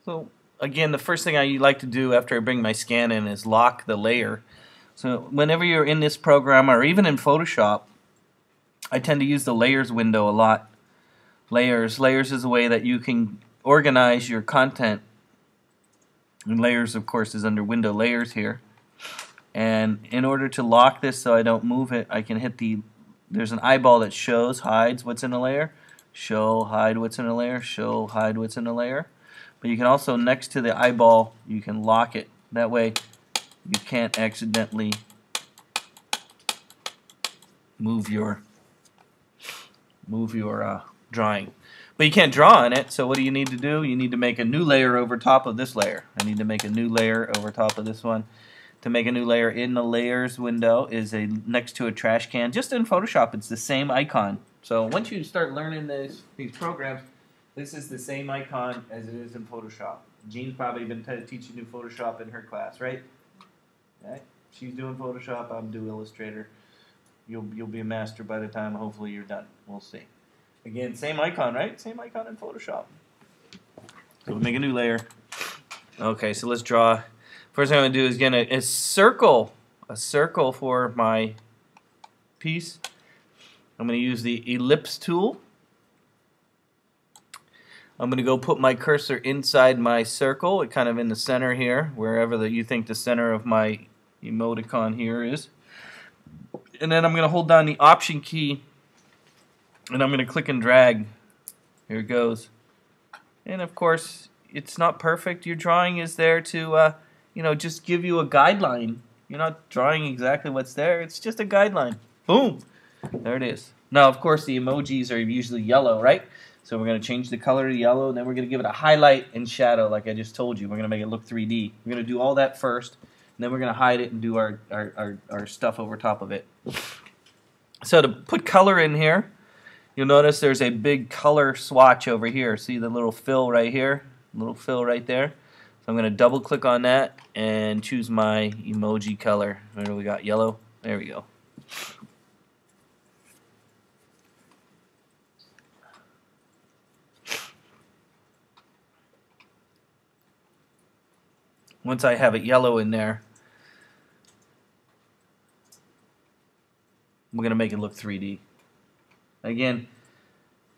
So again, the first thing I like to do after I bring my scan in is lock the layer. So whenever you're in this program or even in Photoshop, I tend to use the layers window a lot. Layers is a way that you can organize your content. And layers, of course, is under window layers here. And in order to lock this so I don't move it, I can hit there's an eyeball that shows, hides what's in a layer, show, hide what's in a layer, show, hide what's in a layer. But you can also, next to the eyeball, you can lock it. That way you can't accidentally move your drawing. But you can't draw on it, so what do you need to do? You need to make a new layer over top of this layer. I need to make a new layer over top of this one. To make a new layer in the layers window is next to a trash can. Just in Photoshop, it's the same icon. So once you start learning these programs, this is the same icon as it is in Photoshop. Jean's probably been teaching you Photoshop in her class, right? Right? She's doing Photoshop, I'm doing Illustrator. You'll be a master by the time hopefully you're done. We'll see. Again, same icon, right? Same icon in Photoshop. So we'll make a new layer. Okay, so let's draw. First thing I'm going to do is get a circle for my piece. I'm going to use the ellipse tool. I'm going to go put my cursor inside my circle, kind of in the center here, wherever you think the center of my emoticon here is. And then I'm going to hold down the Option key, and I'm going to click and drag. Here it goes. And of course, it's not perfect. Your drawing is there to, just give you a guideline. You're not drawing exactly what's there. It's just a guideline. Boom. There it is. Now, of course, the emojis are usually yellow, right? So we're going to change the color to yellow, and then we're going to give it a highlight and shadow, like I just told you. We're going to make it look 3D. We're going to do all that first, and then we're going to hide it and do our stuff over top of it. So to put color in here, you'll notice there's a big color swatch over here. See the little fill right here? Little fill right there. So I'm going to double click on that and choose my emoji color. Where do we got? Yellow? There we go. Once I have it yellow in there, we're going to make it look 3D. Again,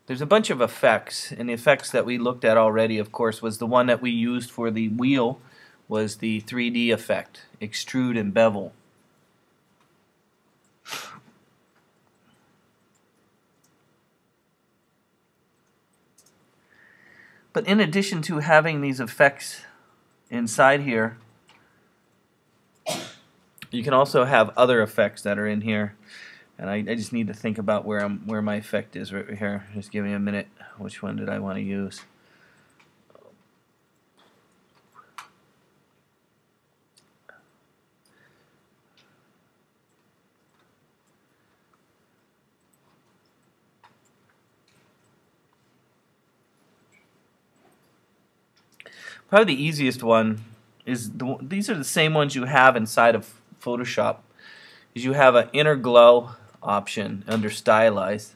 there's a bunch of effects, and the effects that we looked at already, of course, was the one that we used for the wheel was the 3D effect, extrude and bevel. But in addition to having these effects inside here, you can also have other effects that are in here, and I just need to think about where my effect is right here. Just give me a minute. Which one did I want to use? Probably the easiest one is these are the same ones you have inside of Photoshop. Is you have an inner glow option under stylize.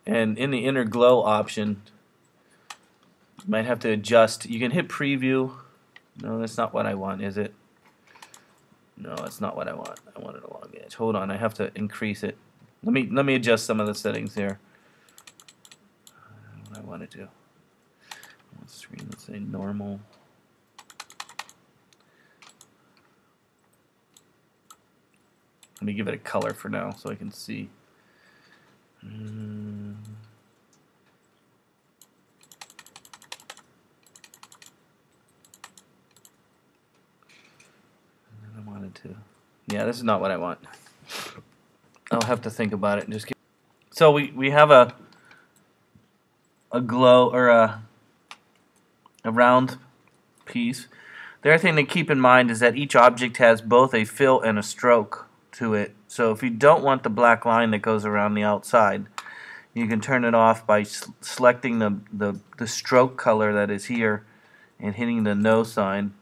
And in the inner glow option, you might have to adjust. You can hit preview. No, that's not what I want, is it? No, that's not what I want. I want it along the edge. Hold on, I have to increase it. Let me adjust some of the settings here. What I want to do. Screen, let's say normal. Let me give it a color for now so I can see. I wanted to. Yeah, this is not what I want. I'll have to think about it and just get. So we have a glow or a round piece. The other thing to keep in mind is that each object has both a fill and a stroke to it. So if you don't want the black line that goes around the outside, you can turn it off by selecting the stroke color that is here and hitting the no sign.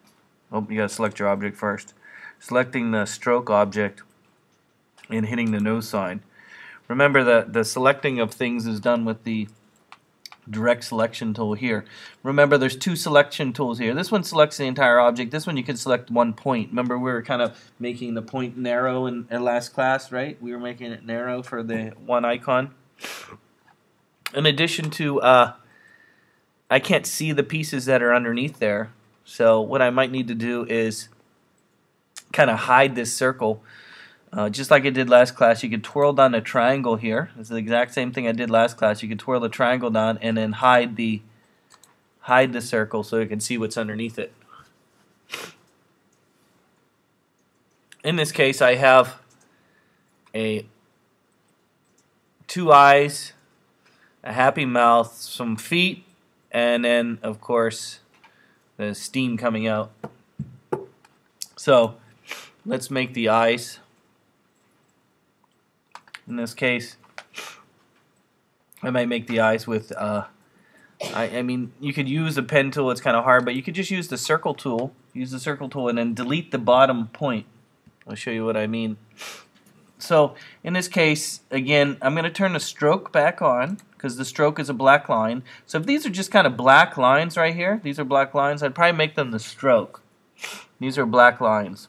Oh, you gotta select your object first. Selecting the stroke object and hitting the no sign. Remember the selecting of things is done with the direct selection tool here. Remember, there's two selection tools here. This one selects the entire object. This one you can select one point. Remember, we were kind of making the point narrow in last class, right? We were making it narrow for the one icon. In addition to, I can't see the pieces that are underneath there. So what I might need to do is kind of hide this circle. Just like I did last class, you could twirl down the triangle here. It's the exact same thing I did last class. You could twirl the triangle down and then hide the circle so you can see what's underneath it. In this case, I have two eyes, a happy mouth, some feet, and then, of course, the steam coming out. So let's make the eyes. In this case, I might make the eyes with, I mean, you could use a pen tool, it's kind of hard, but you could just use the circle tool. Use the circle tool and then delete the bottom point. I'll show you what I mean. So, in this case, again, I'm going to turn the stroke back on, because the stroke is a black line. So if these are just kind of black lines right here, these are black lines, I'd probably make them the stroke. These are black lines.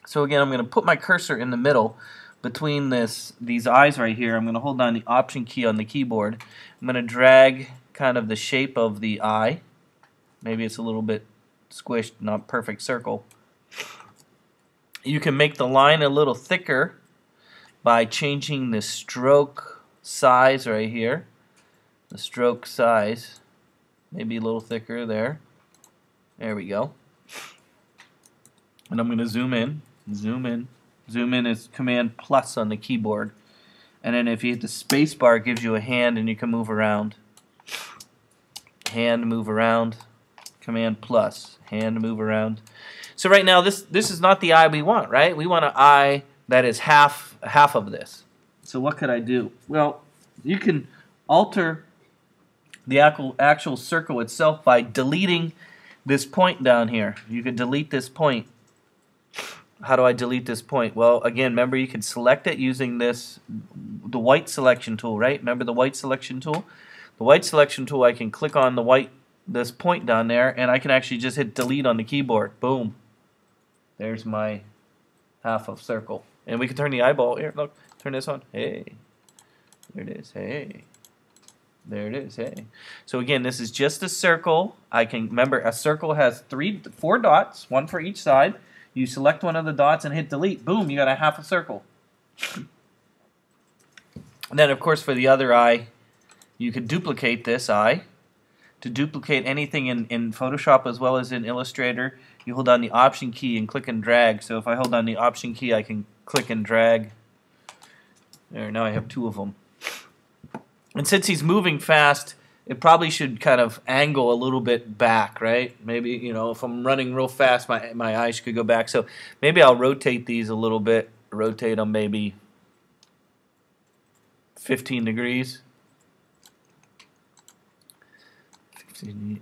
So again, I'm going to put my cursor in the middle between these eyes right here. I'm going to hold down the Option key on the keyboard. I'm going to drag kind of the shape of the eye. Maybe it's a little bit squished, not perfect circle. You can make the line a little thicker by changing the stroke size right here. The stroke size, maybe a little thicker there. There we go. And I'm going to zoom in, zoom in. Zoom in is Command plus on the keyboard. And then if you hit the space bar, it gives you a hand and you can move around. Hand, move around. Command plus, hand, move around. So right now this is not the eye we want, right? We want an eye that is half of this. So what could I do? Well, you can alter the actual circle itself by deleting this point down here. You could delete this point. How do I delete this point? Well, again, remember you can select it using the white selection tool, right? Remember the white selection tool? The white selection tool, I can click on this point down there, and I can actually just hit delete on the keyboard. Boom. There's my half of circle. And we can turn the eyeball. Here, look. Turn this on. Hey. There it is. Hey. There it is. Hey. So again, this is just a circle. I can remember a circle has 4 dots, one for each side. You select one of the dots and hit delete. Boom, you got a half a circle. And then, of course, for the other eye, you could duplicate this eye. To duplicate anything in Photoshop as well as in Illustrator, you hold down the Option key and click and drag. So if I hold down the Option key, I can click and drag. There, now I have 2 of them. And since he's moving fast, it probably should kind of angle a little bit back, right? Maybe, you know, if I'm running real fast, my eyes could go back. So maybe I'll rotate these a little bit. Rotate them maybe 15 degrees.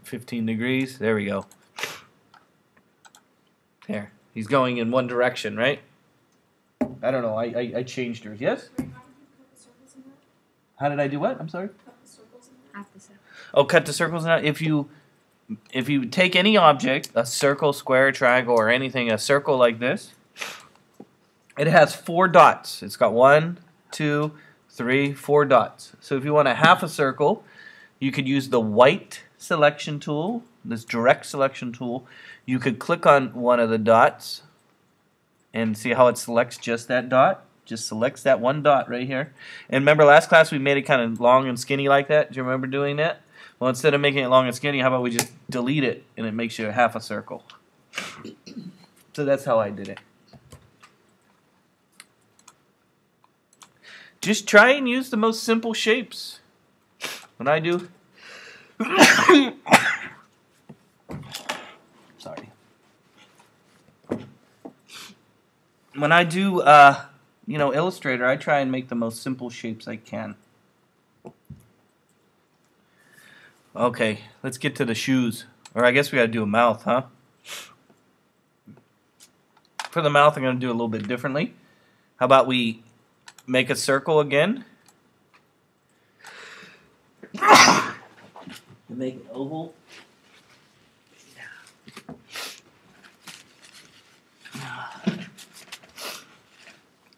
15 degrees. There we go. There. He's going in one direction, right? I don't know. I changed hers. Yes? How did I do what? I'm sorry? Oh, cut the circles out. If you take any object, a circle, square, triangle, or anything, a circle like this, it has 4 dots. It's got 1, 2, 3, 4 dots. So if you want a half a circle, you could use the white selection tool, this direct selection tool. You could click on one of the dots and see how it selects just that dot. Just selects that one dot right here. And remember last class we made it kind of long and skinny like that? Do you remember doing that? Well, instead of making it long and skinny, how about we just delete it and it makes you a half a circle. So that's how I did it. Just try and use the most simple shapes. When I do... Sorry. When I do... you know, Illustrator, I try and make the most simple shapes I can. Okay, let's get to the shoes. Or I guess we gotta do a mouth, huh? For the mouth, I'm gonna do a little bit differently. How about we make a circle again. Make an oval.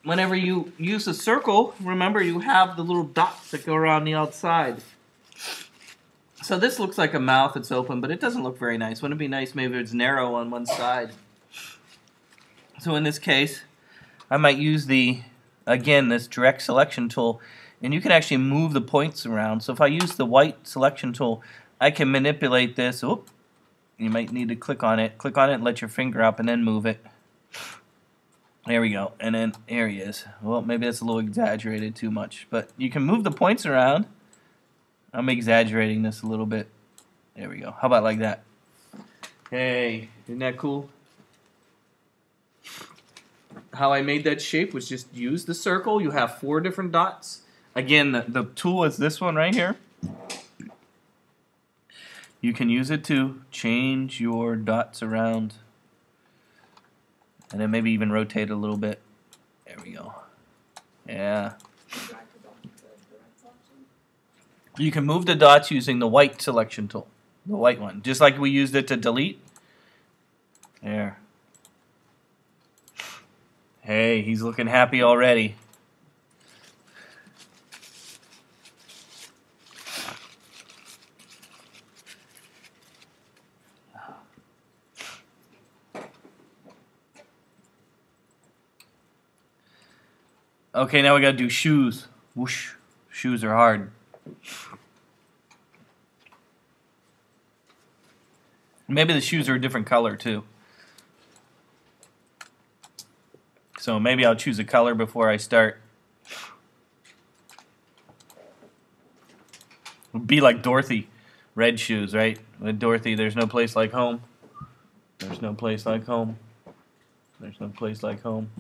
Whenever you use a circle, remember you have the little dots that go around the outside. So this looks like a mouth that's open, but it doesn't look very nice. Wouldn't it be nice maybe if it's narrow on one side? So in this case, I might use this direct selection tool, and you can actually move the points around. So if I use the white selection tool, I can manipulate this. Oop, you might need to click on it and let your finger up and then move it. There we go, and then here he is. Well, maybe that's a little exaggerated too much, but you can move the points around. I'm exaggerating this a little bit. There we go. How about like that? Hey, isn't that cool? How I made that shape was just use the circle. You have 4 different dots. Again, the tool is this one right here. You can use it to change your dots around. And then maybe even rotate a little bit. There we go. Yeah. You can move the dots using the white selection tool. The white one. Just like we used it to delete. There. Hey, he's looking happy already. Okay, now we gotta do shoes. Whoosh. Shoes are hard. Maybe the shoes are a different color too. So maybe I'll choose a color before I start. It'll be like Dorothy. Red shoes, right? With Dorothy, there's no place like home. There's no place like home. There's no place like home.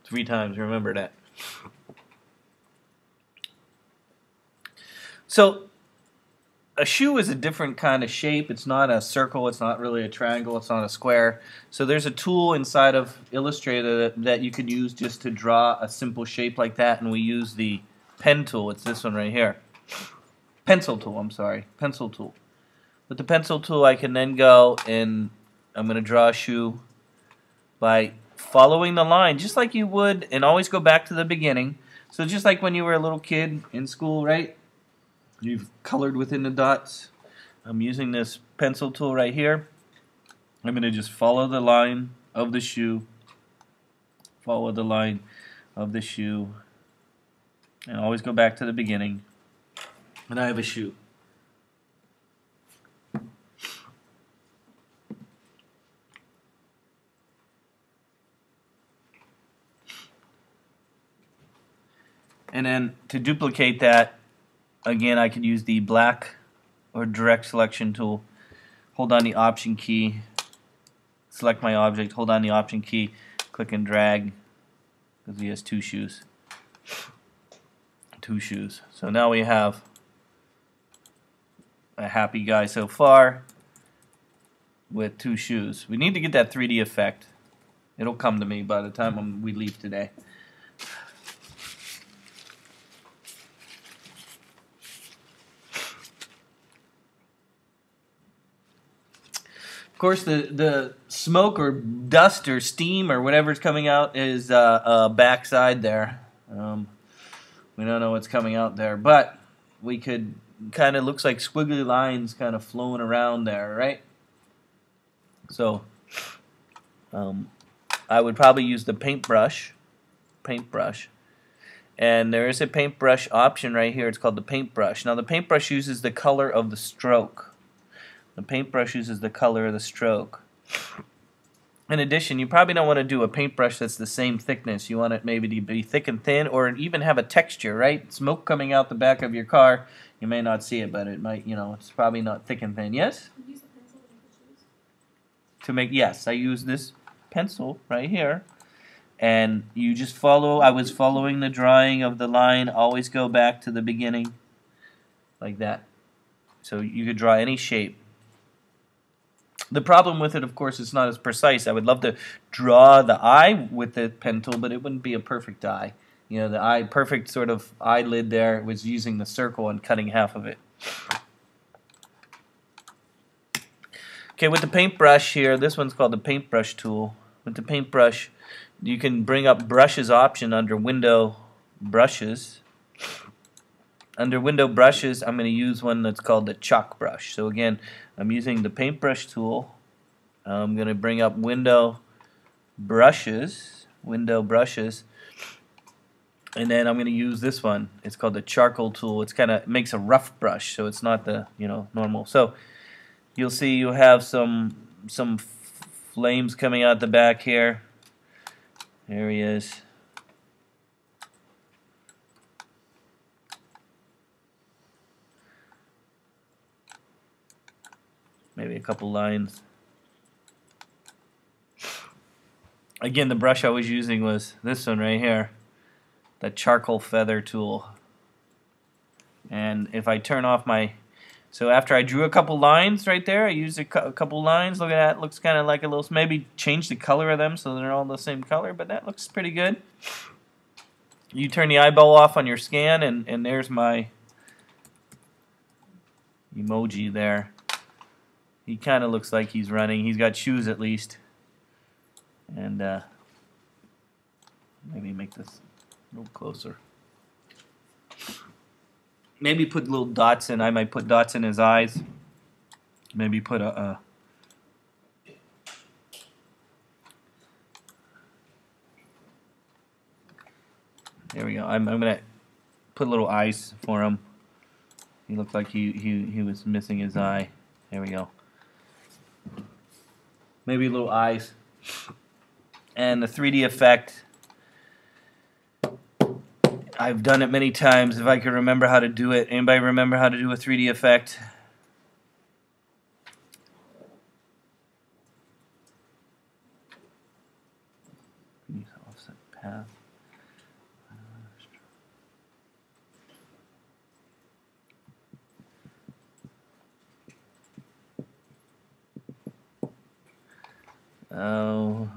3 times, remember that. So, a shoe is a different kind of shape. It's not a circle, it's not really a triangle, it's not a square. So there's a tool inside of Illustrator that you could use just to draw a simple shape like that, and we use the pen tool. It's this one right here. Pencil tool, I'm sorry. Pencil tool. With the pencil tool, I can then go and I'm going to draw a shoe by following the line, just like you would, and always go back to the beginning. So just like when you were a little kid in school, right? You've colored within the dots. I'm using this pencil tool right here. I'm going to just follow the line of the shoe. Follow the line of the shoe. And always go back to the beginning. And I have a shoe. And then to duplicate that, again, I could use the black or direct selection tool. Hold on the option key, select my object, hold on the option key, click and drag, because he has 2 shoes. 2 shoes. So now we have a happy guy so far with 2 shoes. We need to get that 3D effect. It'll come to me by the time we leave today. Of course, the smoke or dust or steam or whatever's coming out is backside there. We don't know what's coming out there, but we could kind of looks like squiggly lines kind of flowing around there, right? So I would probably use the paintbrush, and there is a paintbrush option right here. It's called the paintbrush. Now the paintbrush uses the color of the stroke. The paintbrush uses the color of the stroke. In addition, you probably don't want to do a paintbrush that's the same thickness. You want it maybe to be thick and thin, or even have a texture, right? Smoke coming out the back of your car. You may not see it, but it might, it's probably not thick and thin. Yes? You use the pencil to make the shoes? To make, yes, I use this pencil right here. And you just follow, I was following the drawing of the line. Always go back to the beginning, like that. So you could draw any shape. The problem with it, of course, it's not as precise. I would love to draw the eye with the pen tool, but it wouldn't be a perfect eye. You know, the eye, perfect sort of eyelid there was using the circle and cutting half of it. Okay, with the paintbrush here, this one's called the paintbrush tool. With the paintbrush, you can bring up brushes option under window brushes. Under window brushes, I'm going to use one that's called the chalk brush. So again, I'm using the paintbrush tool. I'm going to bring up window brushes, and then I'm going to use this one. It's called the charcoal tool. It's kind of makes a rough brush, so it's not the normal. So you'll see you have some flames coming out the back here. There he is. Maybe a couple lines. Again, the brush I was using was this one right here, the charcoal feather tool. And if I turn off my, so after I drew a couple lines right there, I used a couple lines. Look at that, it looks kind of like a little, maybe change the color of them so they're all the same color, but that looks pretty good. You turn the eyeball off on your scan, and there's my emoji there. He kind of looks like he's running. He's got shoes at least. And maybe make this a little closer. Maybe put little dots in. I might put dots in his eyes. Maybe put a there we go. I'm gonna put little eyes for him. He looked like he was missing his eye. There we go. Maybe little eyes. And the 3D effect, I've done it many times. If I could remember how to do it. Anybody remember how to do a 3D effect? Offset path. Oh.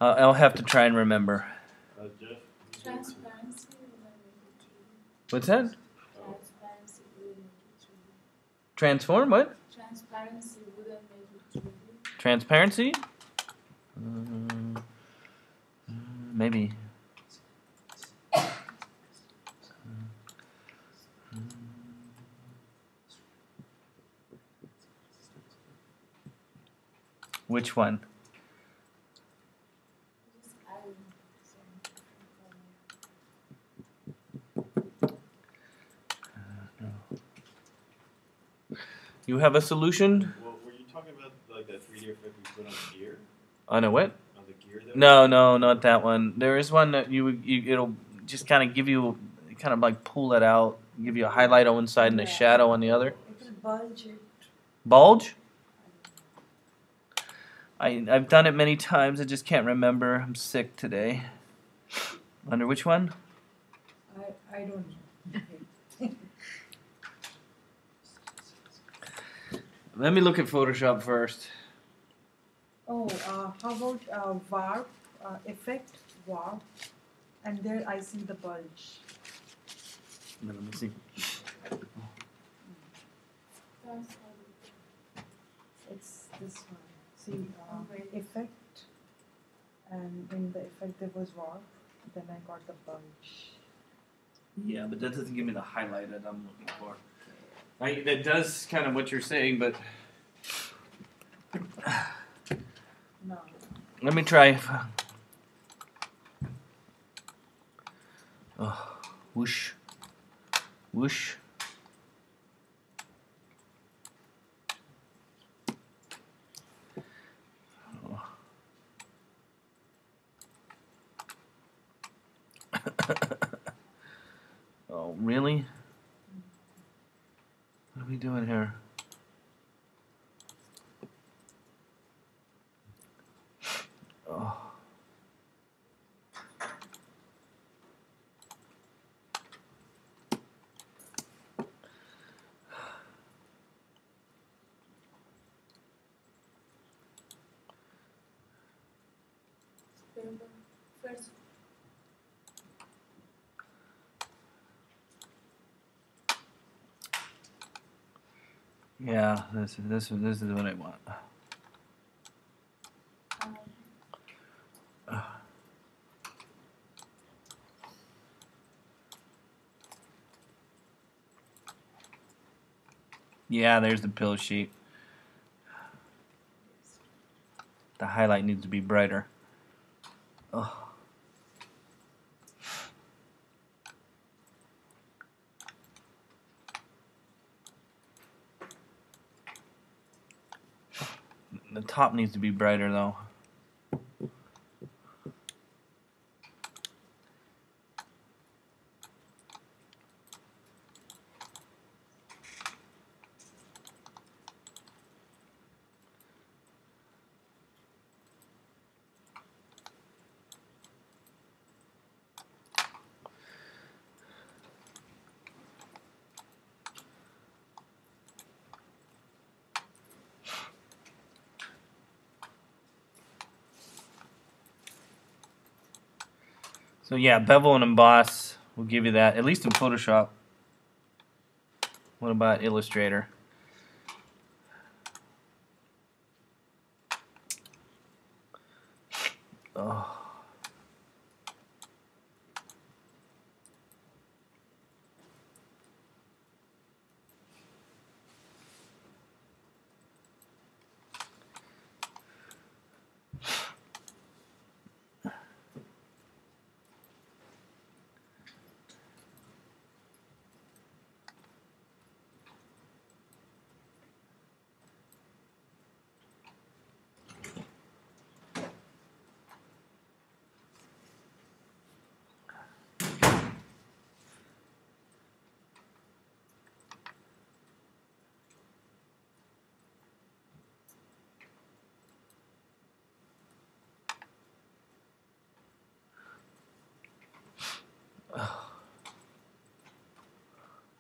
I'll have to try and remember. Transparency. What's that? Transparency wouldn't make it 3D. Transform what? Transparency wouldn't make it 3D. Transparency? Maybe. Which one? Just adding some You have a solution? Well, were you talking about like that 3D effect we put on the gear? On a what? On the gear that No, not that one. There is one that it'll just kind of give you, kind of like pull it out, give you a highlight on one side and a shadow on the other. It will bulge it. Bulge? I've done it many times. I just can't remember. I'm sick today. Under which one? I don't know. Let me look at Photoshop first. Oh, how about warp effect, warp, and there I see the bulge. Let me see. It's this one. See, effect, and in the effect there was warp. Then I got the bulge. Yeah, but that doesn't give me the highlight that I'm looking for. That does kind of what you're saying, but No. let me try. Oh, whoosh, whoosh. Oh, really? What are we doing here? Oh. Remember, first Yeah, this is what I want. um, Yeah, there's the pill sheet. The highlight needs to be brighter. Oh. The top needs to be brighter though. So yeah, bevel and emboss will give you that, at least in Photoshop. What about Illustrator? Oh.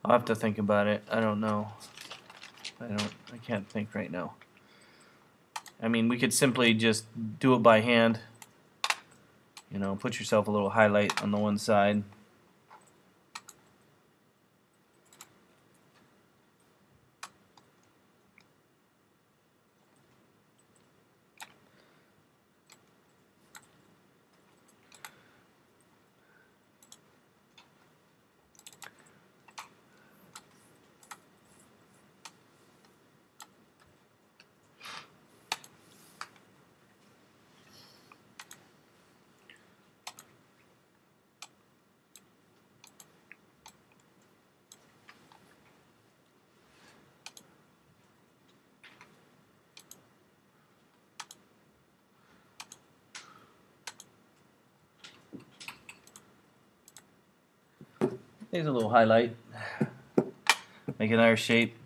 I'll have to think about it. I don't know. I can't think right now. I mean, we could simply just do it by hand. You know, put yourself a little highlight on the one side. Here's a little highlight. Make another shape.